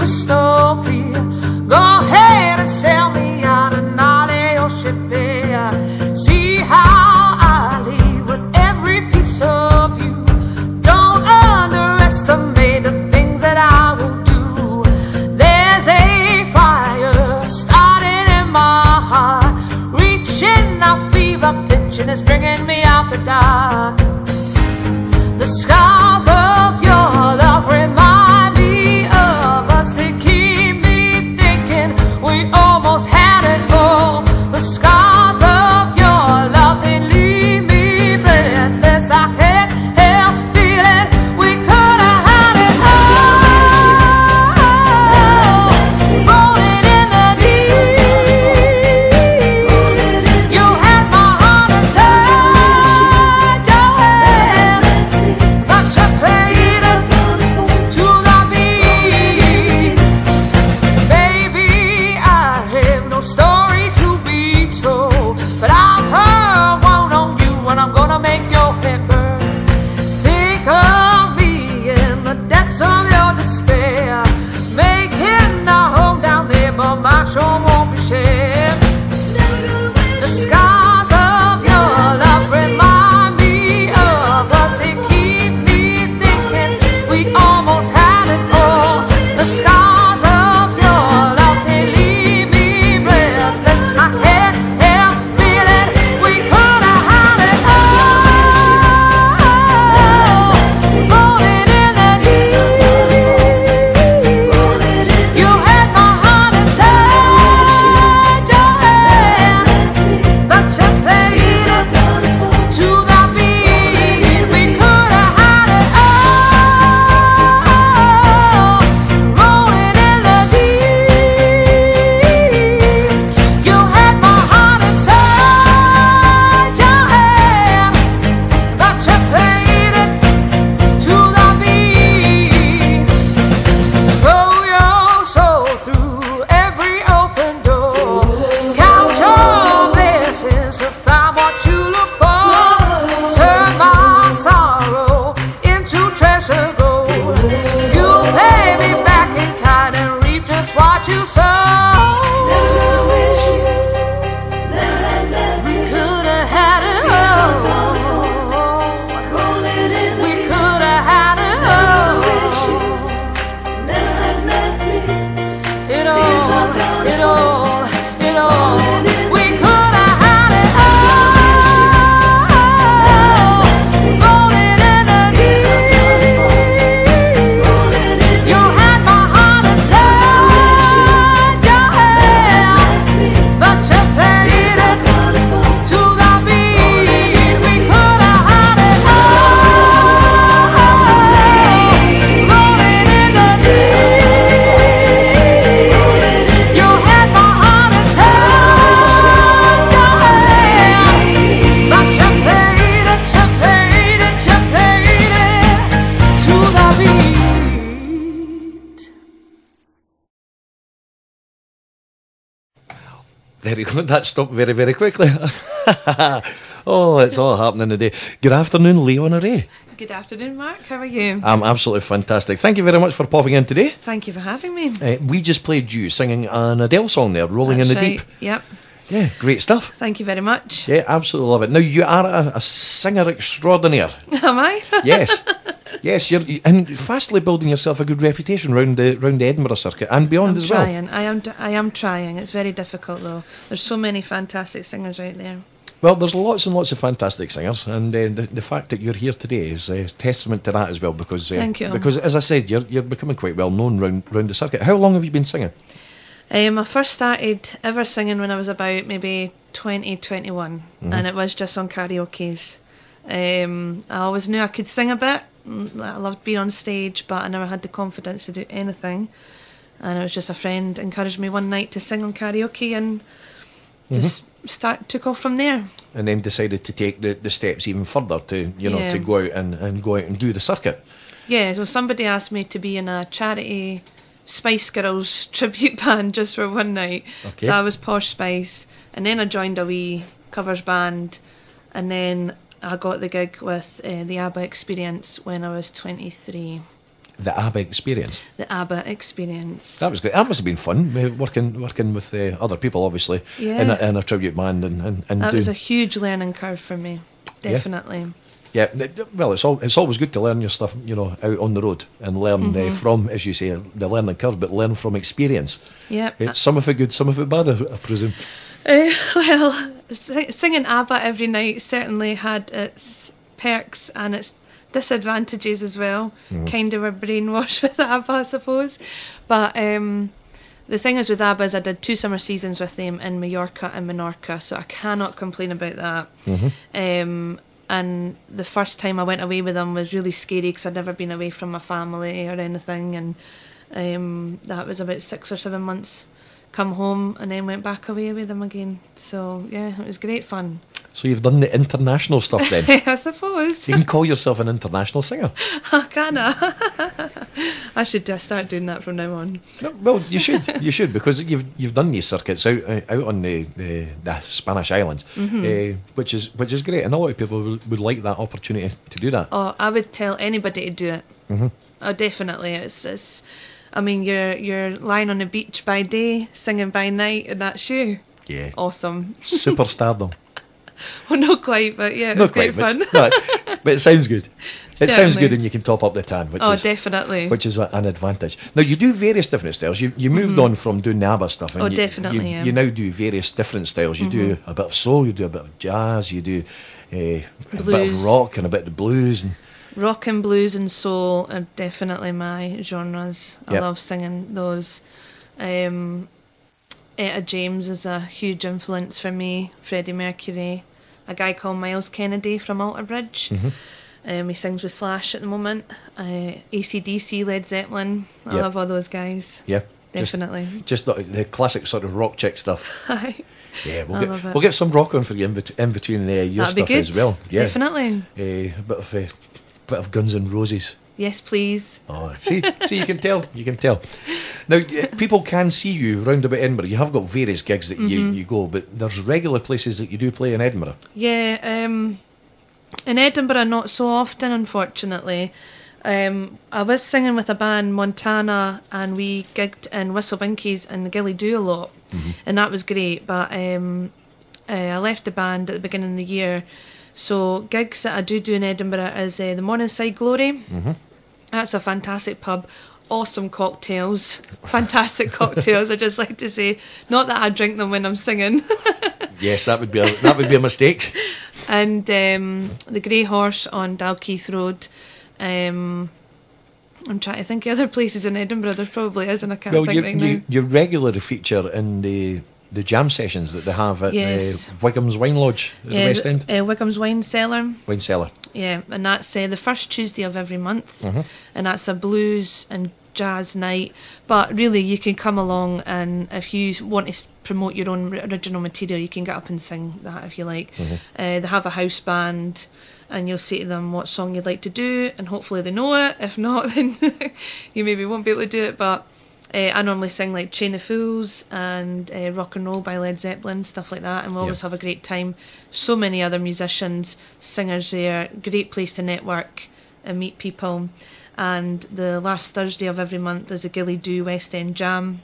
the story. Go ahead and sell me out and I'll lay your ship bare. See how I leave with every piece of you. Don't underestimate the things that I will do. There's a fire starting in my heart, reaching a fever pitch and it's bringing me out the dark. The scars of your love remind me of us. They keep me thinking we almost had it all. The scars of your love, they leave me breathless. I can't help feeling we could have had it all. Rolling in the deep, you had my heart inside your hand, but you played it to the beat. Baby, I have no story to be told, but I've heard one on you and I'm gonna make your head burn. Think of me in the depths of your despair, making a home down there, but my shore won't be shared. The scars of your love remind me of us. They keep me thinking we almost had it all. The scars of your love, they leave me breathless. I can't help feeling we could have had it all. Rolling in the deep, you had my heart inside your hand, but you played it to the beat. We could have had it all. Rolling in the deep, you had my heart inside your hand, but you played it to the beat. Throw your soul through every open door. Count your blessings to find what you look for. Turn my sorrow into treasure gold. You pay me back in kind and reap just what you sow. We could have had it all. We could have had it all. It all, it all, it all. We could have had it all. Rolling in the deep, you had my heart inside your hand, but you played it to the beat. We could have had it all. Rolling in the deep, you had my heart inside your hand, but you played it, you played it, you played it to the beat. There you go. That stopped very, very quickly. Oh, it's all happening today. Good afternoon, Leona Ray. Good afternoon, Mark. How are you? I'm absolutely fantastic. Thank you very much for popping in today. Thank you for having me. We just played you singing an Adele song there, Rolling in the That's Deep. right. Yep. Yeah, great stuff. Thank you very much. Yeah, absolutely love it. Now, you are a singer extraordinaire. Am I? Yes. Yes, you're and fastly building yourself a good reputation round the Edinburgh circuit and beyond I'm as trying. well. I am trying. It's very difficult though. There's so many fantastic singers out there. Well, there's lots and lots of fantastic singers, and the fact that you're here today is testament to that as well. Because Thank you. Because, as I said, you're becoming quite well known round the circuit. How long have you been singing? I first started ever singing when I was about maybe 20, 21, and it was just on karaoke's. I always knew I could sing a bit. I loved being on stage, but I never had the confidence to do anything. And it was just a friend encouraged me one night to sing on karaoke, and just took off from there. And then decided to take the steps even further to to go out and go out and do the circuit. Yeah, so somebody asked me to be in a charity Spice Girls tribute band just for one night. Okay. So I was Posh Spice, and then I joined a wee covers band, and then I got the gig with the ABBA Experience when I was 23. The ABBA experience. The ABBA experience. That was great. That must have been fun, working with other people, obviously, Yeah. in a tribute band, and That was a doing. huge learning curve for me. Definitely. Yeah, well, it's always good to learn your stuff, out on the road and learn from, as you say, the learning curve, but learn from experience. Yep. It's some of it good, some of it bad, I presume. Well, singing ABBA every night certainly had its perks and its disadvantages as well. Kind of were brainwashed with ABBA, I suppose. But the thing is with ABBA is I did 2 summer seasons with them in Mallorca and Menorca, so I cannot complain about that. And the first time I went away with them was really scary because I'd never been away from my family or anything, and that was about 6 or 7 months. Come home and then went back away with them again. So yeah, it was great fun. So you've done the international stuff then. I suppose. You can call yourself an international singer. Can I? I should just start doing that from now on. No, well, you should. You should, because you've done these circuits out on the Spanish islands, which is great, and a lot of people would like that opportunity to do that. Oh, I would tell anybody to do it. Oh, definitely. It's. I mean, you're lying on the beach by day, singing by night, and that's you. Yeah. Awesome. Superstardom. Well, not quite, but yeah, it was great fun. But it sounds good. It sounds Certainly. good, and you can top up the tan, Definitely. which is an advantage. Now, you do various different styles. You moved on from doing the ABBA stuff, and definitely, yeah. you now do various different styles. You do a bit of soul, you do a bit of jazz, you do a bit of rock and a bit of blues. And Rock and blues and soul are definitely my genres. I Yep. love singing those. Etta James is a huge influence for me. Freddie Mercury. A guy called Miles Kennedy from Alter Bridge. He sings with Slash at the moment. AC/DC, Led Zeppelin. I Yep. love all those guys. yeah, Definitely. Just the classic sort of rock chick stuff. Hi. Yeah, I love it. we'll get some rock on for you in between your That'd be stuff good. as well. Yeah, Definitely. A bit of Guns N' Roses. Yes, please. Oh, see, you can tell. Now, people can see you round about Edinburgh. You have got various gigs that you go, but there's regular places that you do play in Edinburgh. Yeah, in Edinburgh not so often, unfortunately. I was singing with a band, Montana, and we gigged in Whistle Binkies and the Gilly Doo a lot, and that was great, but I left the band at the beginning of the year. So gigs that I do in Edinburgh is the Morningside Glory. That's a fantastic pub. Awesome cocktails. Fantastic cocktails, I just like to say. Not that I drink them when I'm singing. Yes, that would be a mistake. And the Grey Horse on Dalkeith Road. I'm trying to think of other places in Edinburgh. There probably is, and I can't think right now. you regularly feature in the jam sessions that they have at Yes. Wiggum's Wine Lodge at the West End. Wiggum's Wine Cellar. Wine Cellar. Yeah, and that's the first Tuesday of every month, and that's a blues and jazz night. But really, you can come along, and if you want to promote your own original material, you can get up and sing that if you like. They have a house band, and you'll say to them what song you'd like to do, and hopefully they know it. If not, then you maybe won't be able to do it, but I normally sing like Chain of Fools and Rock and Roll by Led Zeppelin, stuff like that, and we always have a great time. So many other musicians, singers there, great place to network and meet people. And the last Thursday of every month is a Gilly Doo West End Jam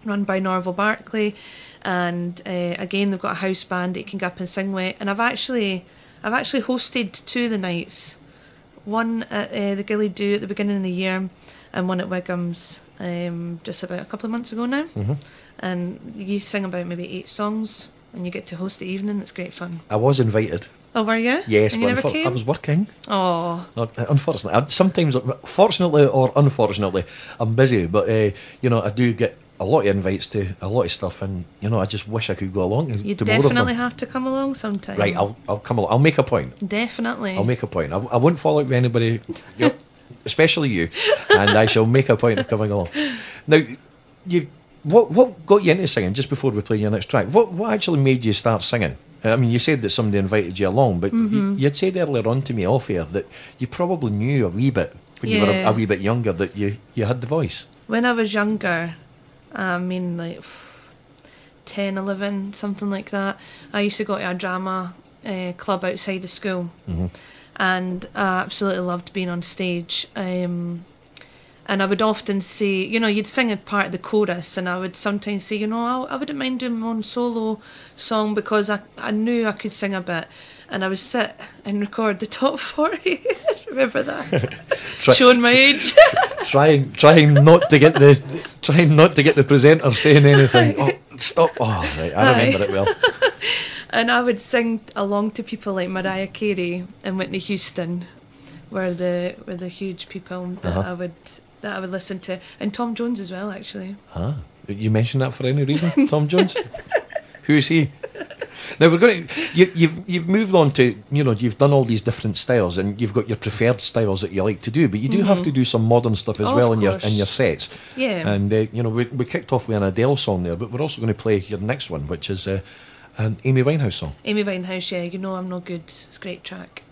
run by Norval Barclay, and again they've got a house band that you can go up and sing with. And I've actually hosted 2 of the nights, one at the Gilly Doo at the beginning of the year, and one at Wiggum's just about a couple of months ago now. And you sing about maybe 8 songs, and you get to host the evening. It's great fun. I was invited. Oh, were you? Yes, and you never but came? I was working. Oh, Unfortunately, sometimes, fortunately or unfortunately, I'm busy. But I do get a lot of invites to a lot of stuff, and I just wish I could go along you to more of them. definitely have to come along sometime. Right, I'll come along. I'll make a point. Definitely. I'll make a point. I won't fall out with anybody, especially you, and I shall make a point of coming along. Now, what got you into singing? Just before we play your next track, what actually made you start singing? I mean, you said that somebody invited you along, but you'd said earlier on to me off air that you probably knew a wee bit when you were a wee bit younger that you had the voice. When I was younger, I mean like 10, 11, something like that, I used to go to a drama club outside of school, and I absolutely loved being on stage. And I would often say, you know, you'd sing a part of the chorus, and I would sometimes say, you know, I wouldn't mind doing my own solo song, because I knew I could sing a bit. And I would sit and record the top 40. Remember that? Showing my age. trying not to get the presenter saying anything. Oh, stop! Oh, right, I remember it well. And I would sing along to people like Mariah Carey and Whitney Houston, were the huge people that I would listen to, and Tom Jones as well, actually. You mentioned that for any reason, Tom Jones? Who is he? Now we're going to. You've moved on to, you know, you've done all these different styles, and you've got your preferred styles that you like to do, but you do have to do some modern stuff as well in your sets. Yeah. And you know, we kicked off with an Adele song there, but we're also going to play your next one, which is an Amy Winehouse song. Amy Winehouse, yeah. You know I'm no good. It's a great track.